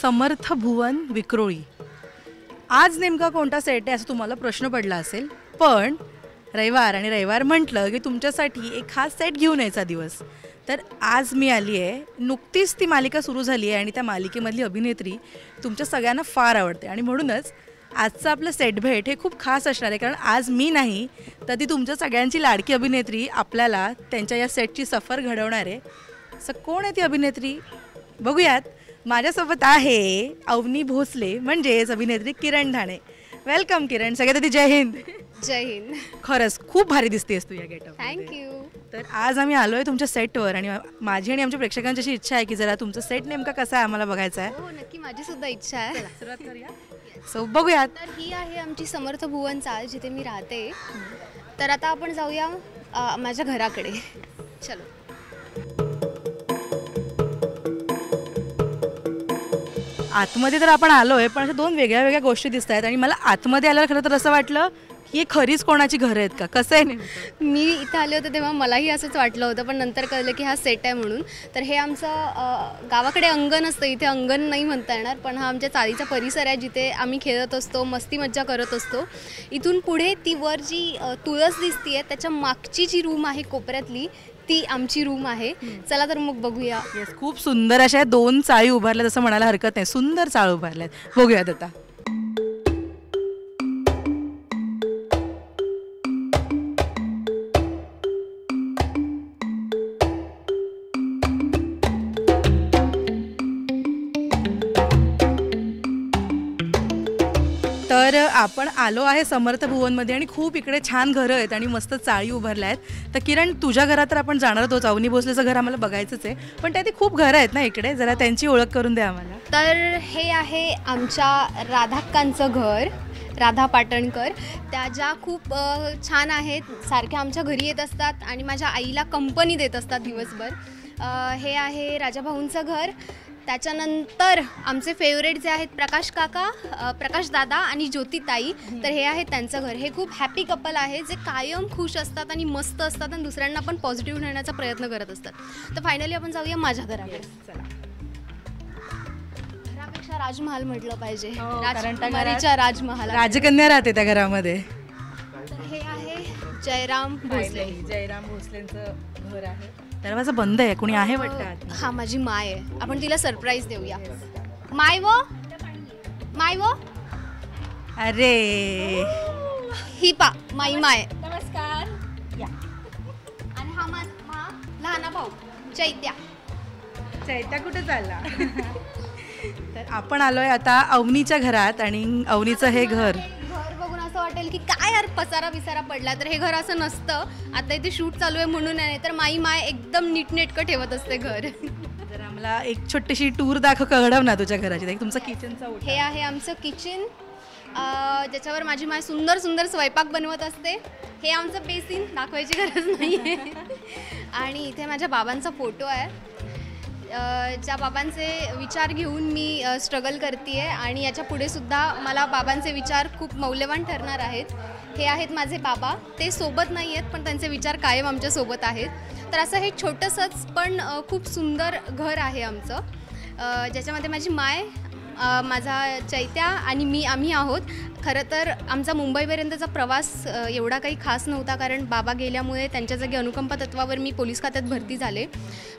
समर्थ भुवन विक्रोळी. आज नेमका कोणता सेट आहे असं तुम्हाला प्रश्न पडला असेल, पण रविवार म्हटलं की तुमच्यासाठी एक खास सेट घेऊन यायचा दिवस. तर आज मी आली आहे. नुकतीच ती मालिका सुरू झाली आहे आणि त्या मालिकेमधली अभिनेत्री तुमच्या सगळ्यांना फार आवडते आणि म्हणूनच आजचं आपलं सेट भेट हे खूप खास असणार आहे. कारण आज मी नाही तर ती तुमच्या सगळ्यांची लाडकी अभिनेत्री आपल्याला त्यांच्या या सेटची सफर घडवणार आहे. असं कोण आहे ती अभिनेत्री बघूयात. माझ्यासोबत आहे अवनी भोसले म्हणजेच अभिनेत्री किरण ढाणे. वेलकम किरण. सगळ्यात आधी जय हिंद. जय हिंद. खरंच खूप भारी दिसतेस तू या गेटअप. थँक्यू. तर आज आम्ही आलोय तुमच्या सेटवर आणि माझी आणि आमच्या प्रेक्षकांची अशी इच्छा आहे की जरा तुमचा सेट नेमका कसा आहे आम्हाला बघायचा आहे. हो नक्की, माझी सुद्धा इच्छा आहे. सुरुवात करूया. सो बघूयात. तर ही आहे आमची समर्थ भुवन चाळ जिथे मी राहते. तर आता आपण जाऊया माझ्या घराकडे. चलो. आतमध्ये तर आपण आलोय पण अशा दोन वेगळ्या वेगळ्या गोष्टी दिसत आहेत आणि मला आतमध्ये आल्यावर खरं तर असं वाटलं की हे खरीच कोणाची घरं आहेत का, कसं आहे नेमकं. मी इथं आले होते तेव्हा मलाही असंच वाटलं होतं, पण नंतर कळलं की हा सेट आहे म्हणून. तर हे आमचं गावाकडे अंगण असतं, इथे अंगण नाही म्हणता येणार, पण हा आमच्या चाळीचा परिसर आहे जिथे आम्ही खेळत असतो, मस्ती मज्जा करत असतो. इथून पुढे ती वर जी तुळस दिसतीये त्याच्या मागची जी रूम आहे कोपऱ्यातली ती आमची रूम आहे. चला तर मग बघूया. येस, खूप सुंदर अशा दोन चाळी उभारल्यात असं म्हणायला हरकत नाही. सुंदर चाळ उभारल्यात. बघूयात आता. तर आपण आलो आहे समर्थ भुवनमध्ये आणि खूप इकडे छान घरं आहेत आणि मस्त चाळी उभारल्या आहेत. तर किरण, तुझ्या घरात तर आपण जाणार होतो. अवनी भोसलेचं घर आम्हाला बघायचंच आहे, पण त्यात खूप घरं आहेत ना इकडे. जरा त्यांची ओळख करून द्या आम्हाला. तर हे आहे आमच्या राधाक्कांचं घर, राधा पाटणकर. त्या ज्या खूप छान आहेत, सारख्या आमच्या घरी येत असतात आणि माझ्या आईला कंपनी देत असतात दिवसभर. हे आहे राजाभाऊंचं घर. त्याच्यानंतर आमचे फेवरेट जे आहेत प्रकाश काका, प्रकाश दादा आणि ज्योतिताई. तर हे आहे त्यांचं घर. हे खूप हॅपी कपल आहे जे कायम खुश असतात आणि मस्त असतात आणि दुसऱ्यांना पण पॉझिटिव्ह ठेवण्याचा प्रयत्न करत असतात. तर फायनली आपण जाऊया माझ्या घराकडे. घरापेक्षा राजमहाल म्हटलं पाहिजे. राजकुमारीच्या राजमहाल. राजकन्या राहते त्या घरामध्ये. तर हे आहे जयराम भोसले. जयराम भोसलेंचं घर आहे. दरवाजा बंद आहे, कोणी आहे वाटतं. हा, माझी माय आहे. आपण तिला सरप्राईज देऊया. माय वो. अरे ही पा माई माय. नमस्कार. आणि हा माझा लहाना भाऊ चैत्या. चैत्या कुठे चालला. तर आपण आलोय आता अवनीच्या घरात आणि अवनीचं हे घर बघून असं वाटेल की काय यार पसारा बिसारा पडला. तर हे घर असं नसतं. आता इथे शूट चालू आहे म्हणून नाही, तर माई माय एकदम नीटनेटकं ठेवत असते घर. तर आम्हाला एक छोटीशी टूर घडव ना तुझ्या घराची. तुमचं किचनचा हे आहे आमचं किचन, ज्याच्यावर माझी माय सुंदर सुंदर स्वयंपाक बनवत असते. हे आमचं बेसिन, दाखवायची गरज नाही आहे. आणि इथे माझ्या बाबांचा फोटो आहे, ज्या बाबांचे विचार घेऊन मी स्ट्रगल करते आहे आणि याच्या पुढे सुद्धा मला बाबांचे विचार खूप मौल्यवान ठरणार आहेत. हे आहेत माझे बाबा. ते सोबत नाही आहेत पण त्यांचे विचार कायम आमच्या सोबत आहेत. तर असं हे छोटंसंच पण खूप सुंदर घर आहे आमचं, ज्याच्यामध्ये माझी माय, माझा चैत्या आणि आम्ही आहोत. खरं तर आमचा मुंबईपर्यंतचा प्रवास एवढा काही खास नव्हता, कारण बाबा गेल्यामुळे त्यांच्या जागी अनुकंपा तत्वावर मी पोलीस खात्यात भरती झाले.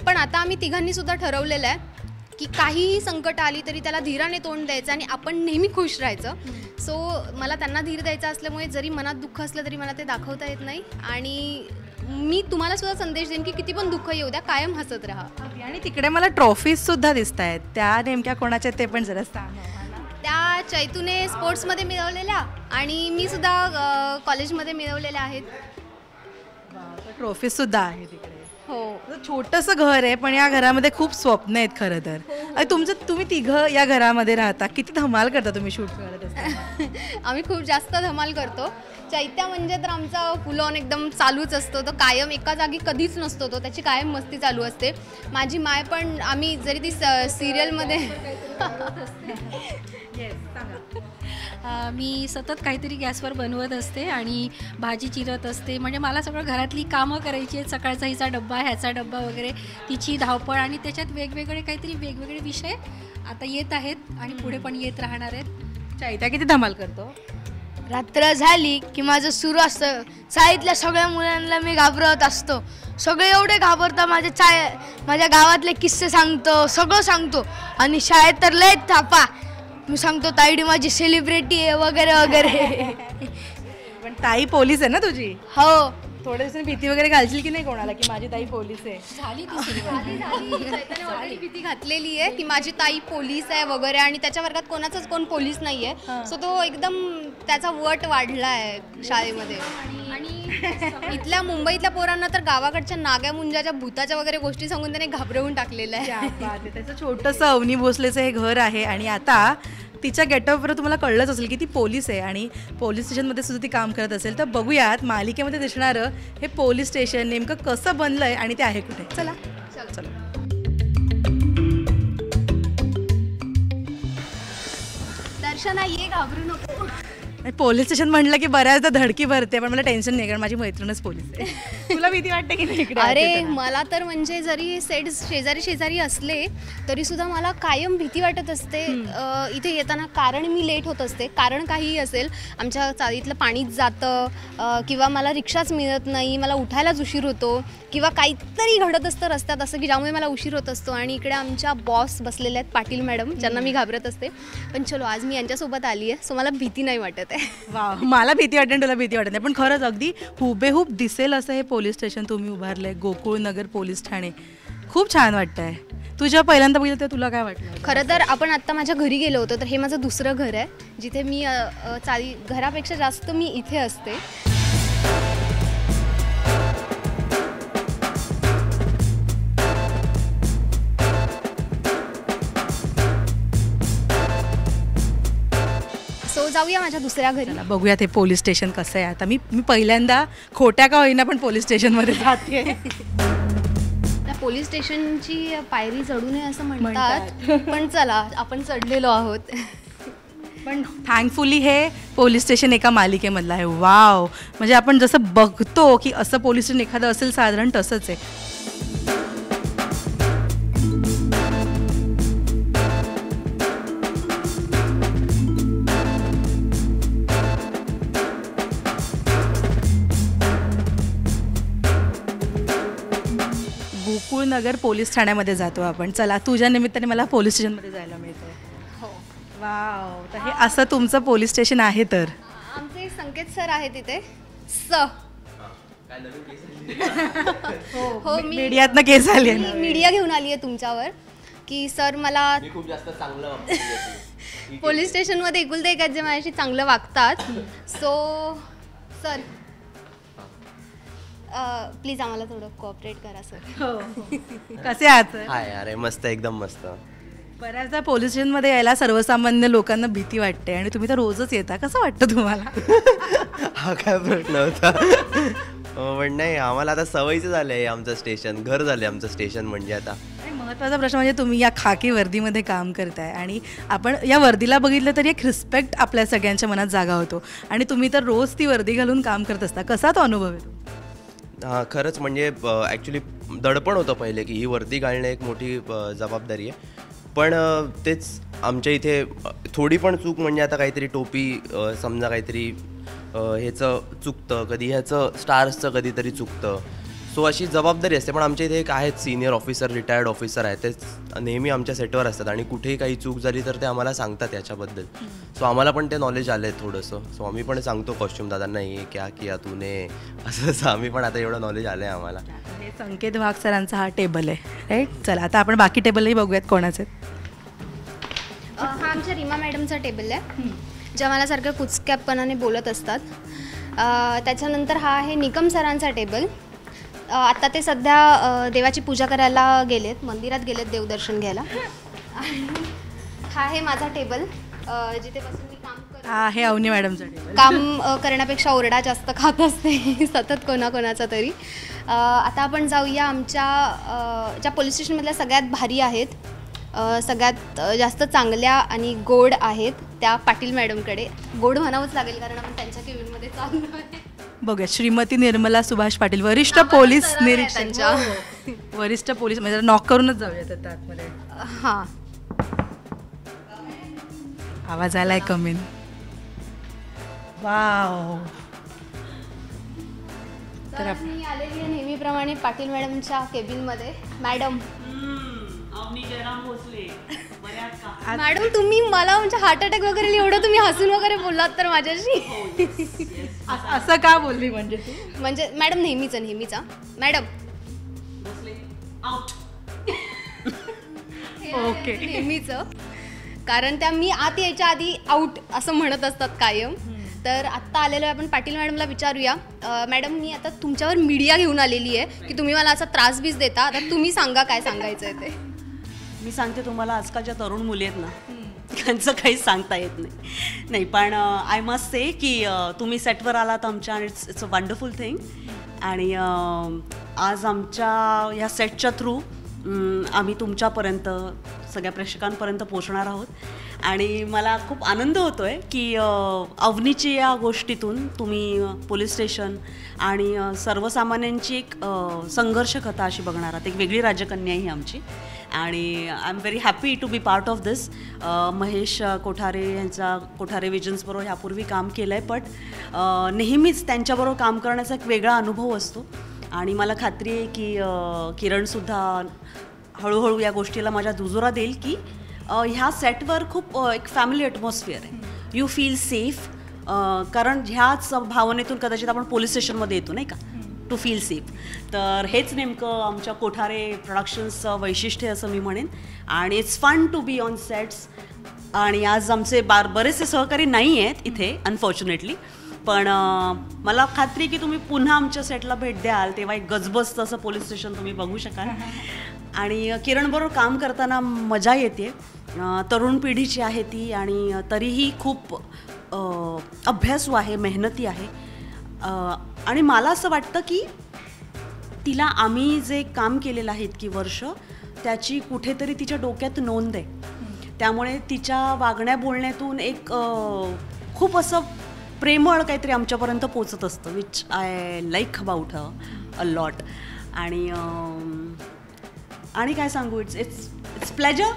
पण आता आम्ही तिघांनीसुद्धा ठरवलेलं आहे की काहीही संकट आली तरी त्याला धीराने तोंड द्यायचं आणि आपण नेहमी खुश राहायचं. सो मला त्यांना धीर द्यायचा असल्यामुळे जरी मनात दुःख असलं तरी मला ते दाखवता येत नाही. आणि मी तुम्हाला सुद्धा संदेश देईन की किती पण दुःख येऊ द्या, कायम हसत राहा. आणि तिकडे मला ट्रॉफीज सुद्धा दिसत आहेत. त्या नेमक्या कोणाच्या ते पण जरा सांग. त्या चैतूने स्पोर्ट्समध्ये मिळवलेल्या आणि मी सुद्धा कॉलेजमध्ये मिळवलेल्या आहेत. ट्रॉफीज सुद्धा आहे तिकडे. हो, छोटंसं घर आहे पण या घरामध्ये खूप स्वप्न आहेत खरं तर. तुम्ही तिघं या घरामध्ये राहता, किती धमाल करता तुम्ही शूट करत असता. आम्ही खूप जास्त धमाल करतो. चैत्या म्हणजे तर आमचा फुल ऑन एकदम चालूच असतो. तो कायम एका जागी कधीच नसतो, तो त्याची कायम मस्ती चालू असते. माझी माय पण, आम्ही जरी ती सिरियलमध्ये मी सतत काहीतरी गॅसवर बनवत असते आणि भाजी चिरत असते. म्हणजे मला सगळं घरातली कामं करायची आहेत. सकाळचा हिचा डब्बा, ह्याचा डब्बा वगैरे, तिची धावपळ आणि त्याच्यात वेगवेगळे काहीतरी वेगवेगळे विषय आता येत आहेत आणि पुढे पण येत राहणार आहेत. चैत्या किती धमाल करतो. रात्र झाली की माझं सुरू असतं, शाळेतल्या सगळ्या मुलांना मी घाबरवत असतो. सगळे एवढे घाबरतात, माझ्या गावातले किस्से सांगतो, सगळं सांगतो. आणि शाळेत तर लय थापा, मी सांगतो ताईडी माझी सेलिब्रिटी आहे वगैरे वगैरे. पण ताई पोलीस आहे ना तुझी. हो, थोड्या दिवसांनी भीती वगैरे घालशील की नाही कोणाला की माझी ताई पोलीस आहे. झाली ती सुरुवात. चैतन्य already भीती घातलेली आहे की माझी ताई पोलीस आहे वगैरे, आणि त्याच्या वर्गात कोणाचाच कोण पोलीस नाहीये. सो तो एकदम त्याचा वट वाढला आहे शाळेमध्ये. आणि इथल्या मुंबईतल्या पोरांना तर गावाकडच्या नाग्या मुंजाच्या भूताच्या वगैरे गोष्टी सांगून त्याने घाबरवून टाकलेलं आहे. त्याचं छोटंसं अवनी भोसलेचं हे घर आहे आणि आता तिच्या गेटअपवर तुम्हाला कळलंच असेल की ती पोलीस आहे आणि पोलीस स्टेशनमध्ये सुद्धा ती काम करत असेल. तर बघूयात मालिकेमध्ये दिसणारं हे पोलीस स्टेशन नेमकं कसं बनलंय आणि ते आहे कुठे. चला चला. दर्शना ये, घाबरू नको. पोलीस स्टेशन म्हटलं की बऱ्याचदा धडकी भरते, पण मला टेन्शन नाही कारण माझी मैत्रीणच पोलीस आहे. तुला भीती वाटते की नाही इकडे? अरे मला तर म्हणजे जरी सेट शेजारी शेजारी असले तरी सुद्धा मला कायम भीती वाटत असते इथे येताना. कारण मी लेट होत असते, कारण काहीही असेल, आमच्या चाळीतलं पाणीच जातं किंवा मला रिक्षाच मिळत नाही, मला उठायलाच उशीर होतो किंवा काहीतरी घडत असतं रस्त्यात असं की ज्यामुळे मला उशीर होत असतो. आणि इकडे आमच्या बॉस बसलेले आहेत पाटील मॅडम, ज्यांना मी घाबरत असते. पण चलो आज मी यांच्यासोबत आली आहे, सो मला भीती नाही वाटत आहे. वा, मला भीती वाटते तुला भीती वाटत नाही, पण खरंच अगदी हुबेहूब दिसेल असं हे पोलीस स्टेशन तुम्ही उभारलंय, गोकुळनगर पोलीस ठाणे. खूप छान वाटतंय. तुझ्या पहिल्यांदा बघितलं तर तुला काय वाटलं? खरं तर आपण आत्ता माझ्या घरी गेलो होतो, तर हे माझं दुसरं घर आहे जिथे मी घरापेक्षा जास्त मी इथे असते. सो जाऊया माझ्या दुसऱ्या घरी. बघूयात हे पोलीस स्टेशन कसं आहे. आता मी पहिल्यांदा खोट्या का होईना पण पोलीस स्टेशनमध्ये जाते. त्या पोलीस स्टेशनची पायरी चढू नये असं म्हणतात, पण चला आपण चढलेलो आहोत. पण थँकफुली हे पोलीस स्टेशन एका मालिकेमधलं आहे. वाव, म्हणजे आपण जसं बघतो की असं पोलीस स्टेशन एखादं असेल साधारण तसंच आहे. गोकुळनगर पोलीस ठाण्यामध्ये जातो आपण. चला, तुझ्या निमित्ताने मला पोलीस स्टेशनमध्ये जायला मिळतंय. हो, वाव. तर हे असं तुमचं पोलीस स्टेशन आहे. तर आमचे संकेत सर आहेत तिथे. हो, मी मीडियातनं केस आली आहे. मीडिया घेऊन आली आहे तुमच्यावर की सर मला खूप जास्त चांगलं पोलीस स्टेशनमध्ये एकुलते एक आहेत जे माझ्याशी चांगलं वागतात. सो सर प्लीज आम्हाला थोडं कोऑपरेट करा सर. कसे आहात सर? हाय, अरे मस्त, एकदम मस्त. बऱ्याचदा पोलीस स्टेशनमध्ये यायला सर्वसामान्य लोकांना भीती वाटते आणि तुम्ही तर रोजच येता. कसं वाटतं तुम्हाला? हा काय प्रश्न होता. पण नाही, आम्हाला आता सवयीचं झालं आहे. आमचं स्टेशन घर झालं आहे. आमचं स्टेशन म्हणजे आता. आणि महत्त्वाचा प्रश्न म्हणजे तुम्ही या खाकी वर्दीमध्ये काम करताय आणि आपण या वर्दीला बघितलं तर एक रिस्पेक्ट आपल्या सगळ्यांच्या मनात जागा होतो आणि तुम्ही तर रोज ती वर्दी घालून काम करत असता. कसा तो अनुभव आहे? हां, खरंच म्हणजे ॲक्च्युली दडपण होतं पहिले की ही वर्दी घालणं एक मोठी जबाबदारी आहे. पण तेच आमच्या इथे थोडी पण चूक म्हणजे आता काहीतरी टोपी समजा काहीतरी ह्याचं चुकतं, कधी ह्याचं स्टार्सचं कधीतरी चुकतं. सो अशी जबाबदारी असते. पण आमच्या इथे एक आहेत सिनियर ऑफिसर, रिटायर्ड ऑफिसर आहेत, ते नेहमी आमच्या सेटवर असतात आणि कुठेही काही चूक झाली तर ते आम्हाला सांगतात याच्याबद्दल. सो आम्हाला पण ते नॉलेज आलं आहे थोडंसं. सो आम्ही पण सांगतो कॉस्ट्यूम दादांना, हे क्या किया तूने, असं आम्ही पण आता एवढं नॉलेज आलं आहे आम्हाला. हे संकेत वाघ सरांचा हा टेबल आहे, राईट? चला आता आपण बाकी टेबलही बघूयात कोणाचे. हा आमच्या रीमा मॅडमचा टेबल आहे, ज्या मला सारखं कुचक्यापणाने बोलत असतात. त्याच्यानंतर हा आहे निकम सरांचा टेबल. आत्ता ते सध्या देवाची पूजा करायला गेलेत, मंदिरात गेलेत देवदर्शन घ्यायला. हा आहे माझा टेबल, जिथे बसून मी काम करते. हा आहे अवनी मॅडमचा टेबल. काम करण्यापेक्षा ओरडा जास्त खात असते सतत कोणाकोणाचा तरी. आता आपण जाऊया आमच्या ज्या पोलीस स्टेशनमधल्या सगळ्यात भारी आहेत, सगळ्यात जास्त चांगल्या आणि गोड आहेत त्या पाटील मॅडमकडे. गोड म्हणावंच लागेल कारण आपण त्यांच्या केबिनमध्ये चाललो आहे. बघूया, श्रीमती निर्मला सुभाष पाटील, वरिष्ठ पोलीस निरीक्षक. वरिष्ठ पोलीस म्हणजे नॉक करूनच जाऊयात आता आतमध्ये. हां, आवाज आलाय कमी. वाव. तर मी आलेली आहे नेहमीप्रमाणे पाटील मॅडमच्या केबिनमध्ये. मॅडम मॅडम तुम्ही मला म्हणजे हार्ट अटॅक वगैरे एवढं तुम्ही हसून वगैरे बोललात तर माझ्याशी. असं का बोलली म्हणजे तू? म्हणजे मॅडम नेहमीचा मॅडम ओके. नेहमीचं कारण त्या मी आत यायच्या आधी आऊट असं म्हणत असतात कायम. तर आत्ता आलेलो आहे आपण पाटील मॅडमला विचारूया. मॅडम मी आता तुमच्यावर मीडिया घेऊन आलेली आहे की तुम्ही मला असा त्रास बीस देता. आता तुम्ही सांगा काय सांगायचं आहे ते. मी सांगते तुम्हाला, आजकालच्या तरुण मुली आहेत ना त्यांचं काहीच सांगता येत नाही. पण आय मस्ट से की तुम्ही सेटवर आलात आमच्या आणि इट्स अ वंडरफुल थिंग. आणि आज आमच्या ह्या सेटच्या थ्रू आम्ही तुमच्यापर्यंत सगळ्या प्रेक्षकांपर्यंत पोचणार आहोत. आणि मला खूप आनंद होतो आहे की अवनीची या गोष्टीतून तुम्ही पोलीस स्टेशन आणि सर्वसामान्यांची एक संघर्ष कथा अशी बघणार आहात. एक वेगळी राजकन्या ही आमची. आणि I am very happy to be part of this. Mahesh Kothare यांचा कोठारे विजन्सबरोबर ह्यापूर्वी काम केलं आहे, बट नेहमीच त्यांच्याबरोबर काम करण्याचा एक वेगळा अनुभव असतो. आणि मला खात्री आहे की किरणसुद्धा हळूहळू या गोष्टीला माझ्या दुजोरा देईल की ह्या सेटवर खूप एक फॅमिली ॲटमॉस्फिअर आहे. You feel safe. कारण ह्याच भावनेतून कदाचित आपण पोलीस स्टेशनमध्ये येतो नाही का, टू फील सेफ. तर हेच नेमकं आमच्या कोठारे प्रोडक्शन्सचं वैशिष्ट्य असं मी म्हणेन. आणि it's fun to be on sets. आणि आज आमचे बरेचसे सहकारी नाही आहेत इथे अनफॉर्च्युनेटली, पण मला खात्री आहे की तुम्ही पुन्हा आमच्या सेटला भेट द्याल तेव्हा एक गजबजतं असं पोलीस स्टेशन तुम्ही बघू शकाल. आणि किरणबरोबर काम करताना मजा येते. तरुण पिढीची आहे ती आणि तरीही खूप अभ्यासू आहे, मेहनती आहे. आणि मला असं वाटतं की तिला आम्ही जे काम केलेलं आहे इतकी वर्ष त्याची कुठेतरी तिच्या डोक्यात नोंद आहे. त्यामुळे तिच्या वागण्या बोलण्यातून एक खूप असं प्रेमळ काहीतरी आमच्यापर्यंत पोचत असतं, which I like about a lot. आणि काय सांगू, इट्स प्लेजर.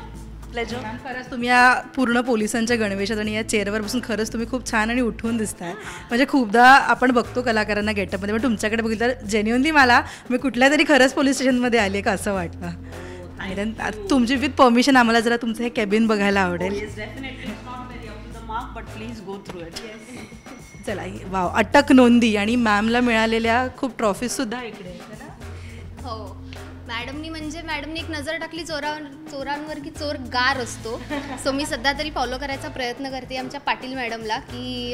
खरंच तुम्ही या पूर्ण पोलिसांच्या गणवेशात आणि या चेअरवर बसून खरंच तुम्ही खूप छान आणि उठून दिसताय. म्हणजे खूपदा आपण बघतो कलाकारांना गेटअपमध्ये, पण तुमच्याकडे बघितलं तर जेन्युअनली मला मी कुठल्या तरी खरंच पोलीस स्टेशनमध्ये आली आहे का असं वाटतं. आणि तुमची विथ परमिशन आम्हाला जरा तुमचं हे कॅबिन बघायला आवडेल. चला. वाव. अटक नोंदी आणि मॅमला मिळालेल्या खूप ट्रॉफीजसुद्धा इकडे. हो. मॅडमनी एक नजर टाकली चोरांवर की चोर गार असतो. सो मी सध्या तरी फॉलो करायचा प्रयत्न करते आमच्या पाटील मॅडमला की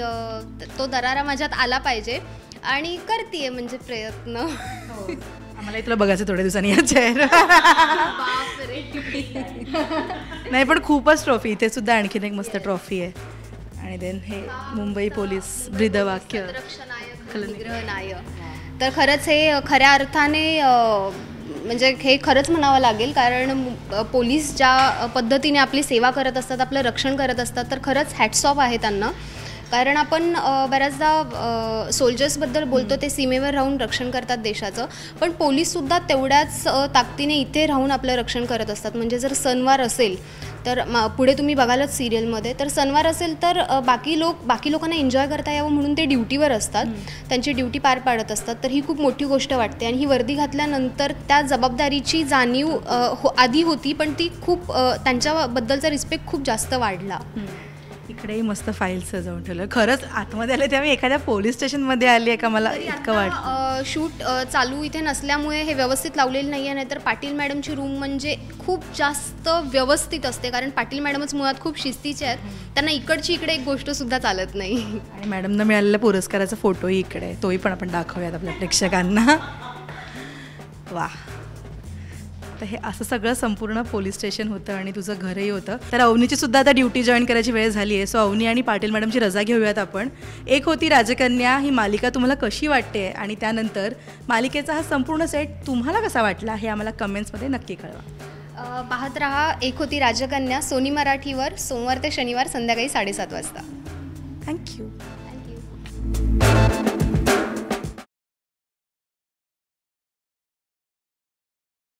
तो दरारा माझ्यात आला पाहिजे आणि करते म्हणजे प्रयत्न. आम्हाला इथलं बघायचं थोड्या दिवसांनी या चेअर. नाही पण खूपच ट्रॉफी. इथे सुद्धा आणखीन एक मस्त ट्रॉफी आहे. आणि देन हे मुंबई पोलीस ब्रीदवाक्य निग्रहनायक. तर खरंच हे खऱ्या अर्थाने म्हणजे हे खरंच म्हणावं लागेल, कारण पोलीस ज्या पद्धतीने आपली सेवा करत असतात, आपलं रक्षण करत असतात, तर खरंच हॅट्स ऑफ आहे त्यांना. कारण आपण बऱ्याचदा सोल्जर्सबद्दल बोलतो, ते सीमेवर राहून रक्षण करतात देशाचं, पण पोलीससुद्धा तेवढ्याच ताकदीने इथे राहून आपलं रक्षण करत असतात. म्हणजे जर सणवार असेल तर पुढे तुम्ही बघालच सिरियलमध्ये, तर सणवार असेल तर बाकी लोकांना एन्जॉय करता यावं म्हणून ते ड्युटीवर असतात, त्यांची ड्युटी पार पाडत असतात. तर ही खूप मोठी गोष्ट वाटते. आणि ही वर्दी घातल्यानंतर त्या जबाबदारीची जाणीव आधी होती, पण ती खूप त्यांच्याबद्दलचा रिस्पेक्ट खूप जास्त वाढला. इकडेही मस्त फाईल सजवून ठेवलं. खरंच आतमध्ये आले तेव्हा एखाद्या पोलीस स्टेशनमध्ये आली आहे का मला इतकं वाटतं. शूट चालू इथे नसल्यामुळे हे व्यवस्थित लावलेलं नाही आहे, नाहीतर पाटील मॅडमची रूम म्हणजे खूप जास्त व्यवस्थित असते, कारण पाटील मॅडमच मुळात खूप शिस्तीचे आहेत. त्यांना इकडची इकडे एक गोष्टसुद्धा चालत नाही. आणि मॅडमनं मिळालेल्या पुरस्काराचा फोटोही इकडे, तोही पण आपण दाखवूयात आपल्या प्रेक्षकांना. वा. तर हे असं सगळं संपूर्ण पोलीस स्टेशन होतं आणि तुझं घरही होतं. तर अवनीची सुद्धा आता ड्युटी जॉईन करायची वेळ झाली आहे. सो अवनी आणि पाटील मॅडमची रजा घेऊयात आपण. एक होती राजकन्या ही मालिका तुम्हाला कशी वाटते आणि त्यानंतर मालिकेचा हा संपूर्ण सेट तुम्हाला कसा वाटला हे आम्हाला कमेंट्समध्ये नक्की कळवा. पाहत रहा एक होती राजकन्या, सोनी मराठीवर सोमवार ते शनिवार संध्याकाळी 7:30 वाजता. थँक्यू.